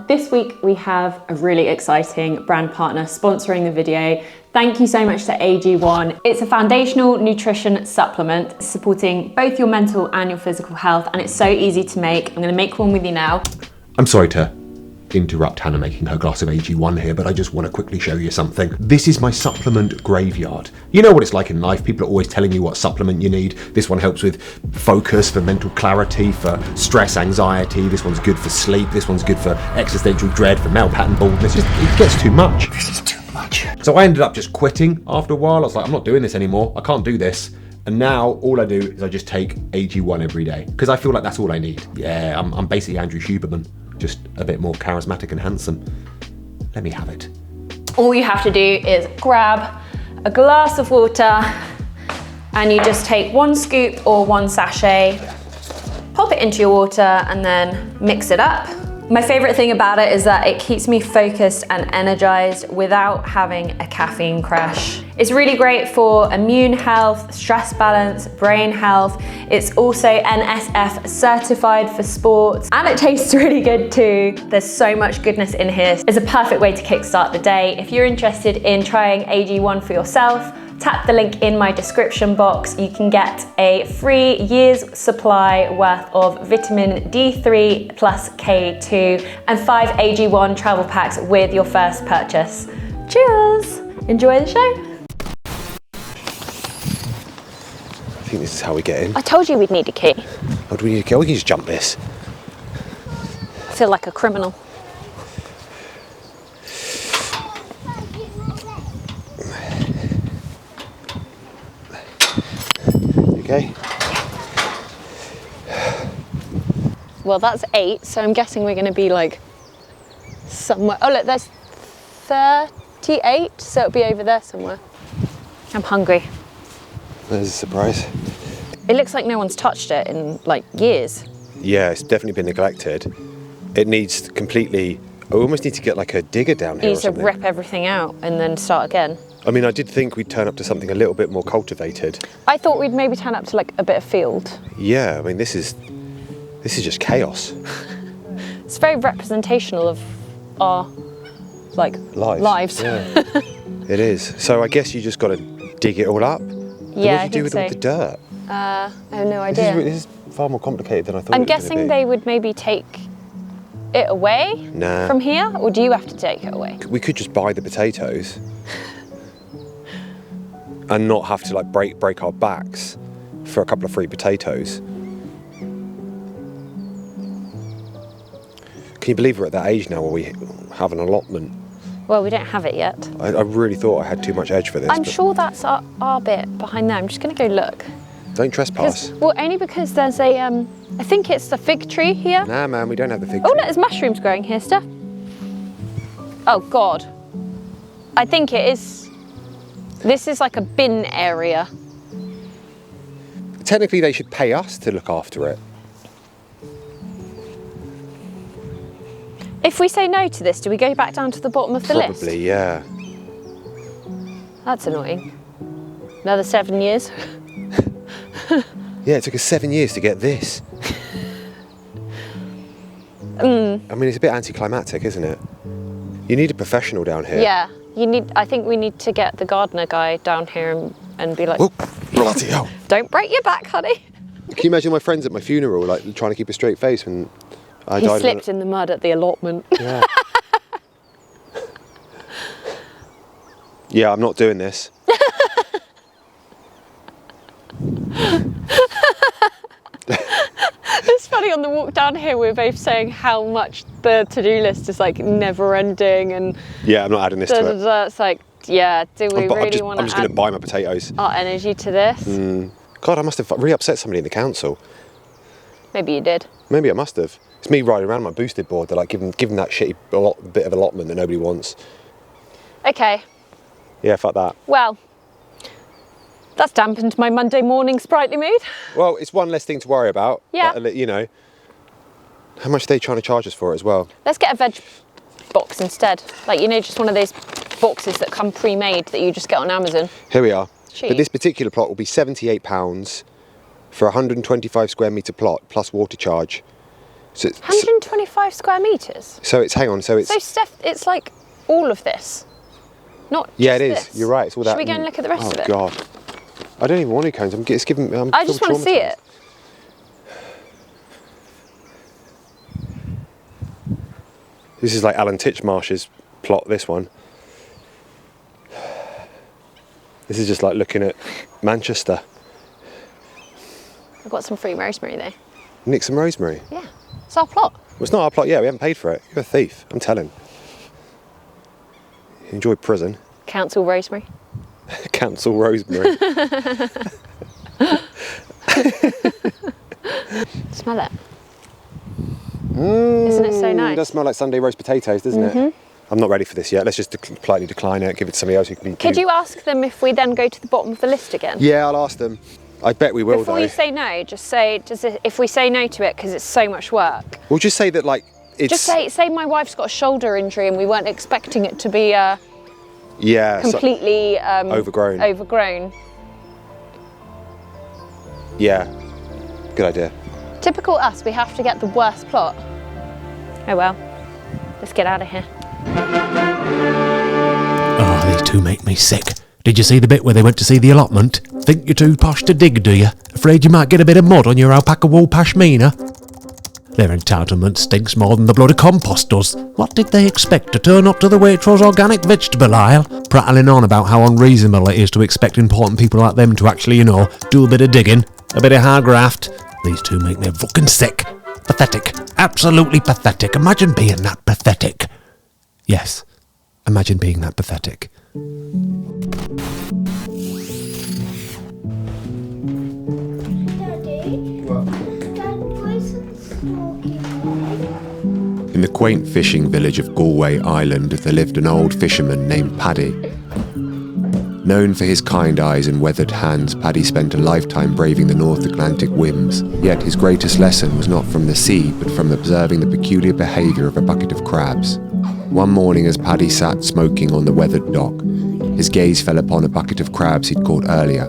This week we have a really exciting brand partner sponsoring the video. Thank you so much to AG1. It's a foundational nutrition supplement supporting both your mental and your physical health, and it's so easy to make. I'm gonna make one with you now. I'm sorry to interrupt Hannah making her glass of AG1 here, but I just want to quickly show you something. This is my supplement graveyard. You know what it's like in life. People are always telling you what supplement you need. This one helps with focus, for mental clarity, for stress, anxiety. This one's good for sleep. This one's good for existential dread, for male pattern baldness. It gets too much. This is too much. So I ended up just quitting after a while. I was like, I'm not doing this anymore. I can't do this. And now all I do is I just take AG1 every day because I feel like that's all I need. Yeah, I'm basically Andrew Huberman, just a bit more charismatic and handsome. Let me have it. All you have to do is grab a glass of water and you just take 1 scoop or 1 sachet, pop it into your water and then mix it up. My favorite thing about it is that it keeps me focused and energized without having a caffeine crash. It's really great for immune health, stress balance, brain health. It's also NSF certified for sports, and it tastes really good too. There's so much goodness in here. It's a perfect way to kickstart the day. If you're interested in trying AG1 for yourself, tap the link in my description box. You can get a free year's supply worth of vitamin D3+K2 and 5 AG1 travel packs with your first purchase. Cheers! Enjoy the show. I think this is how we get in. I told you we'd need a key. Oh, do we need a key? We can just jump this. I feel like a criminal. Okay. Well, that's 8, so I'm guessing we're gonna be like somewhere. Oh look, there's 38, so it'll be over there somewhere. I'm hungry. There's a surprise. It looks like no one's touched it in like years. Yeah, it's definitely been neglected. It needs completely, I almost need to get like a digger down here. You need to rip everything out and then start again. I mean, I did think we'd turn up to something a little bit more cultivated. I thought we'd maybe turn up to like a bit of field. Yeah, I mean, this is just chaos. It's very representational of our like lives. Yeah, it is. So I guess you just got to dig it all up. Yeah, what do you do with all the dirt? I have no idea. This is far more complicated than I thought. I'm guessing they would maybe take it away from here, or do you have to take it away? We could just buy the potatoes and not have to like break our backs for a couple of free potatoes. Can you believe we're at that age now where we have an allotment? Well, we don't have it yet. I really thought I had too much edge for this. I'm sure that's our bit behind there. I'm just going to go look. Don't trespass. Well, only because there's a, I think it's the fig tree here. Nah, man, we don't have the fig tree. Oh, look, there's mushrooms growing here, Steph. Oh, God. I think it is. This is like a bin area. Technically, they should pay us to look after it. If we say no to this, do we go back down to the bottom of the list? Probably, yeah. That's annoying. Another 7 years. Yeah, it took us 7 years to get this. I mean, it's a bit anticlimactic, isn't it? You need a professional down here. Yeah, I think we need to get the gardener guy down here and be like, oh, bloody hell. Don't break your back, honey. Can you imagine my friends at my funeral, like, trying to keep a straight face when I died? He slipped in the mud at the allotment. Yeah. Yeah, I'm not doing this. It's funny, on the walk down here we're both saying how much the to-do list is like never ending and yeah, I'm not adding this to it. It's like, yeah, do we really want to I'm just going to buy my potatoes. Our energy to this? God, I must have really upset somebody in the council. Maybe you did. Maybe I must have. It's me riding around my boosted board. They're like giving that shitty bit of allotment that nobody wants. Okay. Yeah, fuck that. Well, that's dampened my Monday morning sprightly mood. Well, it's one less thing to worry about. Yeah. Like, you know, how much are they trying to charge us for it as well? Let's get a veg box instead. Like, you know, just one of those boxes that come pre-made that you just get on Amazon. Here we are. Cheap. But this particular plot will be £78 for a 125 square metre plot plus water charge. So it's, 125 square meters. so it's, hang on, so it's... So Steph, it's like all of this, not just Yeah, it is. this. You're right. It's all that. Should we go and look at the rest of it? Oh God, I don't even want to cones. It's giving. I just want to see it. This is like Alan Titchmarsh's plot. This one. This is just like looking at Manchester. I've got some free rosemary though. Nick some rosemary. Yeah, it's our plot. Well, it's not our plot. Yeah, we haven't paid for it. You're a thief. I'm telling. Enjoy prison. Council rosemary. Council rosemary. Smell it. Isn't it so nice? It does smell like Sunday roast potatoes, doesn't it? I'm not ready for this yet. Let's just politely decline it. Give it to somebody else who can. Could you ask them if we then go to the bottom of the list again? Yeah, I'll ask them. I bet we will. Before you say no, just say, if we say no to it because it's so much work. We'll just say that, like, it's. Just say my wife's got a shoulder injury and we weren't expecting it to be completely overgrown. Overgrown. Yeah, good idea. Typical us. We have to get the worst plot. Oh well. Let's get out of here. Oh, these two make me sick. Did you see the bit where they went to see the allotment? Think you're too posh to dig, do you? Afraid you might get a bit of mud on your alpaca wool pashmina? Their entitlement stinks more than the bloody compost does. What did they expect, to turn up to the Waitrose organic vegetable aisle? Prattling on about how unreasonable it is to expect important people like them to actually, do a bit of digging, a bit of hard graft. These two make me fucking sick. Pathetic. Absolutely pathetic. Imagine being that pathetic. Yes, imagine being that pathetic. In the quaint fishing village of Galway Island, there lived an old fisherman named Paddy. Known for his kind eyes and weathered hands, Paddy spent a lifetime braving the North Atlantic winds. Yet his greatest lesson was not from the sea, but from observing the peculiar behaviour of a bucket of crabs. One morning, as Paddy sat smoking on the weathered dock, his gaze fell upon a bucket of crabs he'd caught earlier.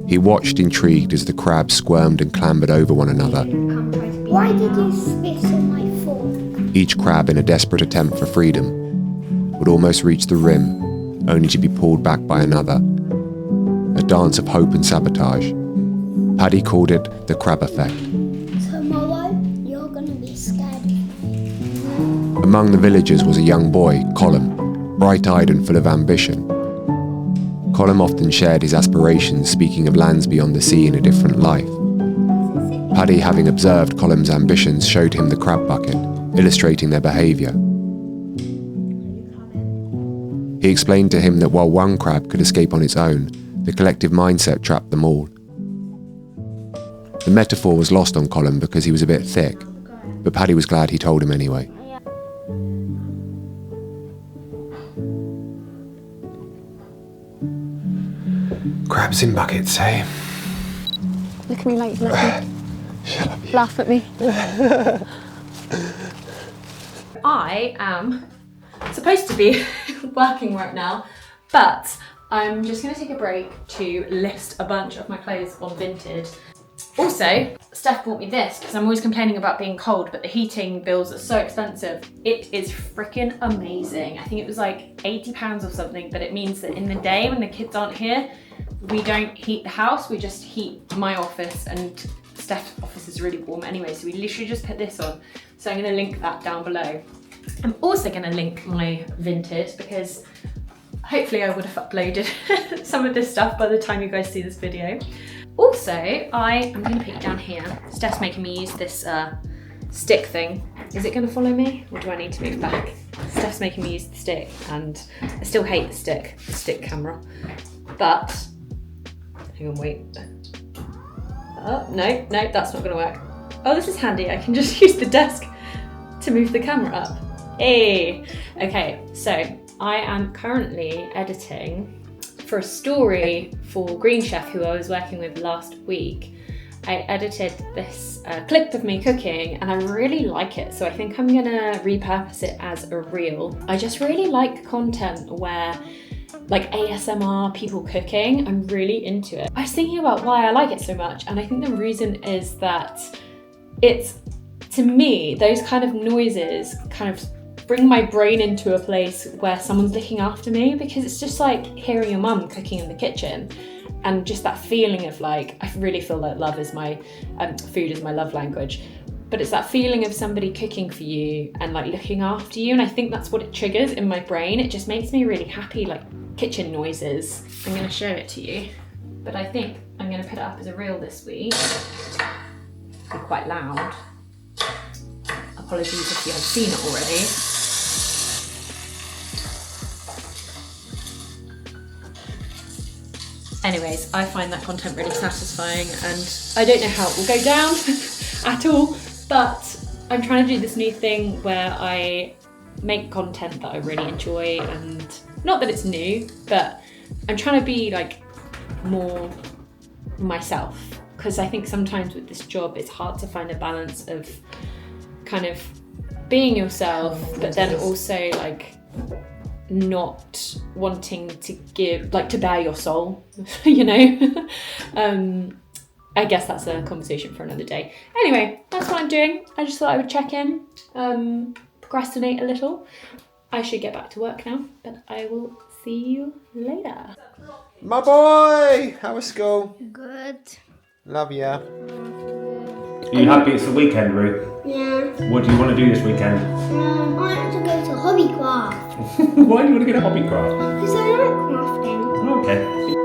He watched intrigued as the crabs squirmed and clambered over one another. Why did you spit on my fork? Each crab, in a desperate attempt for freedom, would almost reach the rim, only to be pulled back by another. A dance of hope and sabotage. Paddy called it the crab effect. Tomorrow, you're gonna be scared. Among the villagers was a young boy, Colm, bright-eyed and full of ambition. Colm often shared his aspirations, speaking of lands beyond the sea in a different life. Paddy, having observed Colm's ambitions, showed him the crab bucket, illustrating their behaviour. He explained to him that while one crab could escape on its own, the collective mindset trapped them all. The metaphor was lost on Colm because he was a bit thick, but Paddy was glad he told him anyway. Crabs in buckets, eh? Look at me like you laugh at me. I am supposed to be working right now, but I'm just going to take a break to list a bunch of my clothes on Vinted. Also, Steph bought me this because I'm always complaining about being cold, but the heating bills are so expensive. It is freaking amazing. I think it was like £80 or something, but it means that in the day when the kids aren't here, we don't heat the house, we just heat my office, and Steph's office is really warm anyway, so we literally just put this on. So I'm going to link that down below. I'm also going to link my Vinted because hopefully I would have uploaded some of this stuff by the time you guys see this video. Also, I am going to put it down here. Steph's making me use this stick thing. Is it going to follow me, or do I need to move back? Steph's making me use the stick, and I still hate the stick camera. But, hang on, wait. Oh, no, that's not going to work. Oh, this is handy. I can just use the desk to move the camera up. Hey! Okay, so I am currently editing for a story for Green Chef, who I was working with last week. I edited this clip of me cooking and I really like it, so I think I'm gonna repurpose it as a reel. I just really like content where, like ASMR, people cooking, I'm really into it. I was thinking about why I like it so much, and I think the reason is that it's To me, those kind of noises kind of bring my brain into a place where someone's looking after me, because it's just like hearing your mum cooking in the kitchen. And just that feeling of like, I really feel that love is my, food is my love language. But it's that feeling of somebody cooking for you and like looking after you. And I think that's what it triggers in my brain. It just makes me really happy, like kitchen noises. I'm gonna show it to you, but I think I'm gonna put it up as a reel this week. Be quite loud. Apologies if you have seen it already. Anyways, I find that content really satisfying, and I don't know how it will go down at all, but I'm trying to do this new thing where I make content that I really enjoy, and not that it's new, but I'm trying to be like more myself, because I think sometimes with this job it's hard to find a balance of kind of being yourself, but then also like not wanting to give, like to bare your soul, you know? I guess that's a conversation for another day. Anyway, that's what I'm doing. I just thought I would check in, procrastinate a little. I should get back to work now, but I will see you later. My boy! How was school? Good. Love ya. Are you happy it's the weekend, Ruth? Yeah. What do you want to do this weekend? I have to go to Hobbycraft Why do you want to get a hobbycraft? because I like crafting. Okay.